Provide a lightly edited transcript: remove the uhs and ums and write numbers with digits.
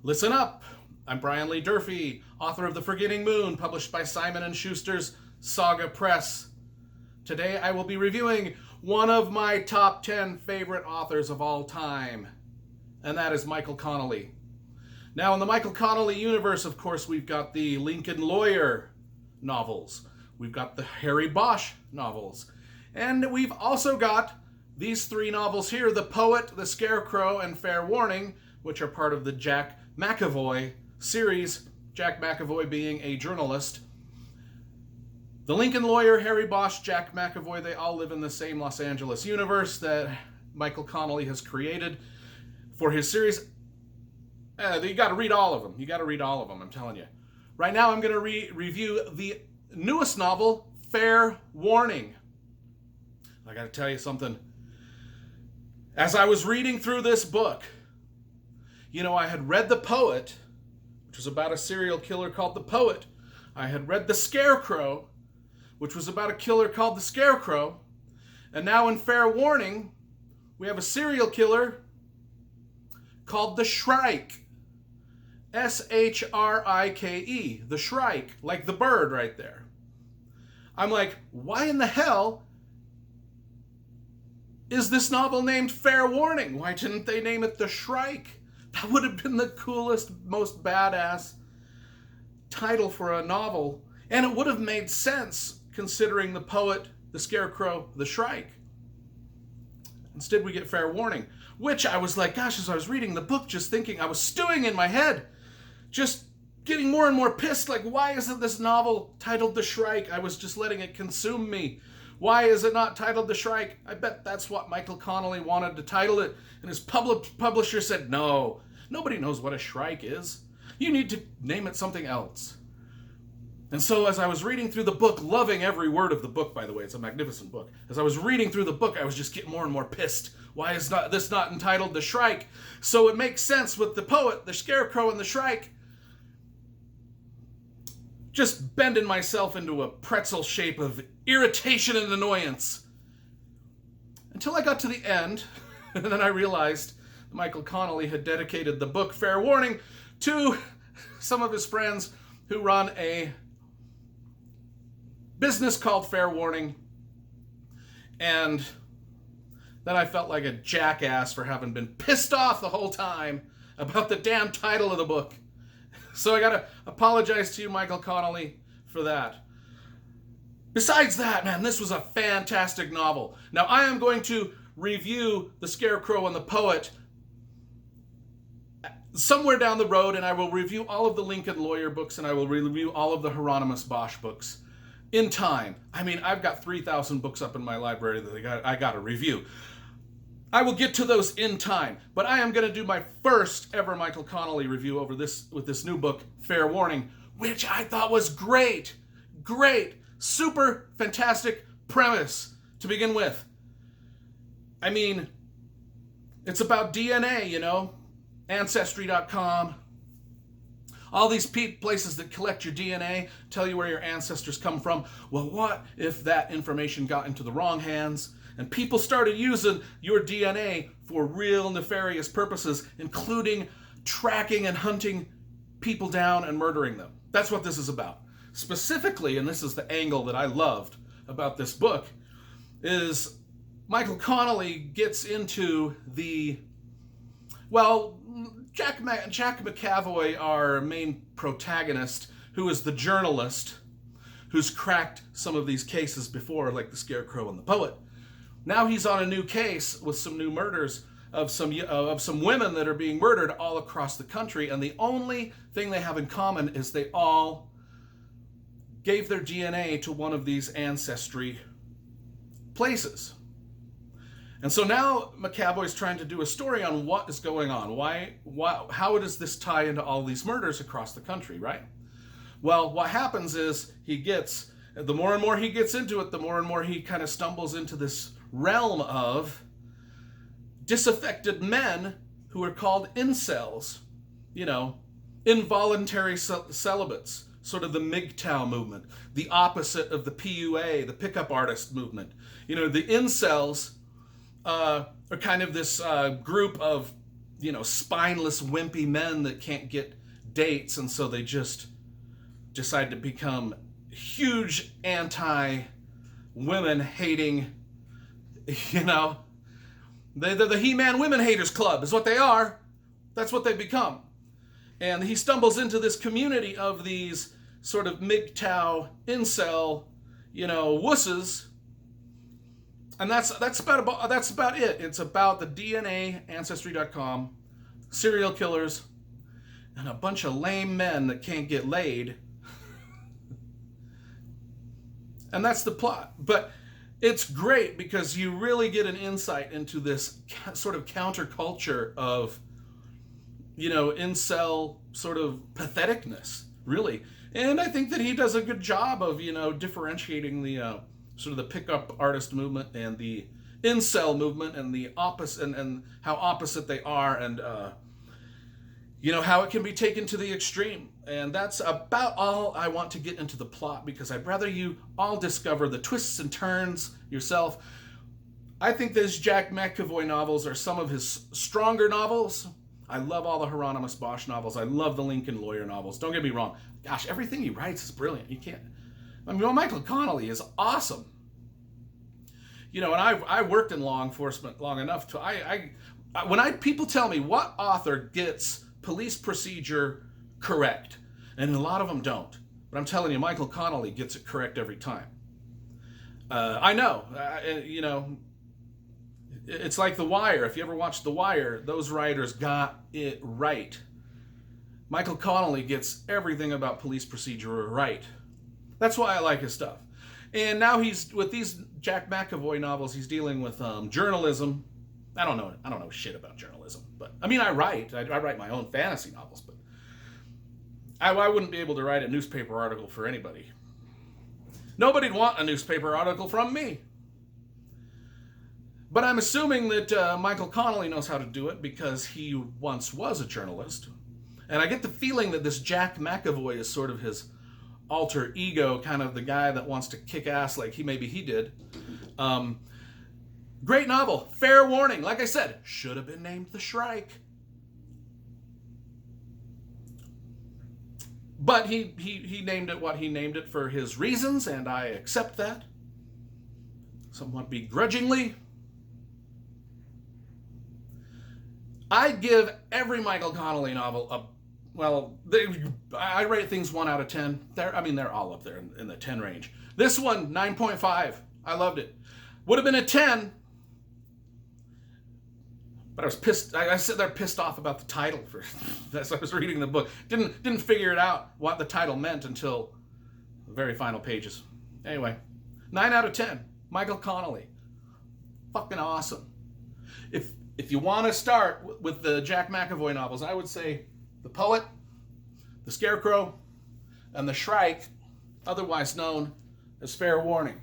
Listen up! I'm Brian Lee Durfee, author of The Forgetting Moon, published by Simon & Schuster's Saga Press. Today I will be reviewing one of my top 10 favorite authors of all time, and that is Michael Connelly. Now, in the Michael Connelly universe, of course, we've got the Lincoln Lawyer novels. We've got the Harry Bosch novels. And we've also got these three novels here, The Poet, The Scarecrow, and Fair Warning, which are part of the Jack McAvoy series, Jack McAvoy being a journalist. The Lincoln Lawyer, Harry Bosch, Jack McAvoy, they all live in the same Los Angeles universe that Michael Connelly has created for his series. You got to read all of them. You got to read all of them, I'm telling you. Right now I'm going to review the newest novel, Fair Warning. I got to tell you something. As I was reading through this book, I had read The Poet, which was about a serial killer called The Poet. I had read The Scarecrow, which was about a killer called The Scarecrow. And now in Fair Warning, we have a serial killer called the Shrike. S-H-R-I-K-E. The Shrike, like the bird right there. I'm like, why in the hell is this novel named Fair Warning? Why didn't they name it The Shrike? That would have been the coolest, most badass title for a novel. And it would have made sense considering The Poet, The Scarecrow, The Shrike. Instead we get Fair Warning, which I was like, gosh, as I was reading the book, just thinking, I was stewing in my head, just getting more and more pissed, like, why isn't this novel titled The Shrike? I was just letting it consume me. Why is it not titled The Shrike? I bet that's what Michael Connelly wanted to title it, and his publisher said, no, nobody knows what a shrike is. You need to name it something else. And so as I was reading through the book, loving every word of the book, by the way, it's a magnificent book. As I was reading through the book, I was just getting more and more pissed. Why is this not entitled The Shrike? So it makes sense with The Poet, The Scarecrow, and The Shrike. Just bending myself into a pretzel shape of irritation and annoyance. Until I got to the end, and then I realized Michael Connelly had dedicated the book Fair Warning to some of his friends who run a business called Fair Warning. And then I felt like a jackass for having been pissed off the whole time about the damn title of the book. So I gotta apologize to you, Michael Connelly, for that. Besides that, man, this was a fantastic novel. Now, I am going to review The Scarecrow and The Poet somewhere down the road, and I will review all of the Lincoln Lawyer books, and I will review all of the Hieronymus Bosch books in time. I mean, I've got 3,000 books up in my library that I got to review. I will get to those in time, but I am going to do my first ever Michael Connelly review with this new book, Fair Warning, which I thought was great, super fantastic premise to begin with. I mean, it's about DNA, Ancestry.com, all these places that collect your DNA, tell you where your ancestors come from. Well, what if that information got into the wrong hands and people started using your DNA for real nefarious purposes, including tracking and hunting people down and murdering them? That's what this is about. Specifically, and this is the angle that I loved about this book, is Michael Connelly gets into Jack McAvoy, our main protagonist, who is the journalist who's cracked some of these cases before, like The Scarecrow and The Poet. Now he's on a new case with some new murders of some women that are being murdered all across the country, and the only thing they have in common is they all gave their DNA to one of these ancestry places. And so now McAvoy's trying to do a story on what is going on. How does this tie into all these murders across the country, right? Well, what happens is the more and more he gets into it, the more and more he kind of stumbles into this realm of disaffected men who are called incels, involuntary celibates, sort of the MGTOW movement, the opposite of the PUA, the pickup artist movement. The incels are kind of this group of spineless, wimpy men that can't get dates, and so they just decide to become huge anti-women hating, they're the He-Man Women Haters Club is what they are. That's what they've become. And he stumbles into this community of these sort of MGTOW incel, wusses. And that's about it. It's about the DNA, Ancestry.com, serial killers, and a bunch of lame men that can't get laid. And that's the plot. But it's great because you really get an insight into this sort of counterculture of, incel sort of patheticness, really. And I think that he does a good job of, differentiating the sort of the pickup artist movement and the incel movement and the opposite and how opposite they are, and how it can be taken to the extreme. And that's about all I want to get into the plot, because I'd rather you all discover the twists and turns yourself. I think these Jack McAvoy novels are some of his stronger novels. I love all the Hieronymus Bosch novels. I love the Lincoln Lawyer novels. Don't get me wrong. Gosh, everything he writes is brilliant. You can't... Michael Connelly is awesome. And I worked in law enforcement long enough to... People tell me what author gets police procedure correct, and a lot of them don't. But I'm telling you, Michael Connelly gets it correct every time. I know, it's like The Wire. If you ever watched The Wire, those writers got it right. Michael Connelly gets everything about police procedure right. That's why I like his stuff. And now with these Jack McAvoy novels, he's dealing with journalism. I don't know shit about journalism, but I write my own fantasy novels, but I wouldn't be able to write a newspaper article for anybody. Nobody'd want a newspaper article from me. But I'm assuming that Michael Connelly knows how to do it because he once was a journalist. And I get the feeling that this Jack McAvoy is sort of his alter ego, kind of the guy that wants to kick ass like maybe he did. Great novel. Fair warning. Like I said, should have been named The Shrike. But he named it what he named it for his reasons, and I accept that. Somewhat begrudgingly. I give every Michael Connelly novel I rate things 1 out of 10. They're all up there in the 10 range. This one, 9.5. I loved it. Would have been a 10, but I was pissed. I sit there pissed off about the title. As I was reading the book, didn't figure it out what the title meant until the very final pages. Anyway, 9 out of 10. Michael Connelly, fucking awesome. If you want to start with the Jack McAvoy novels, I would say The Poet, The Scarecrow, and The Shrike, otherwise known as Fair Warning.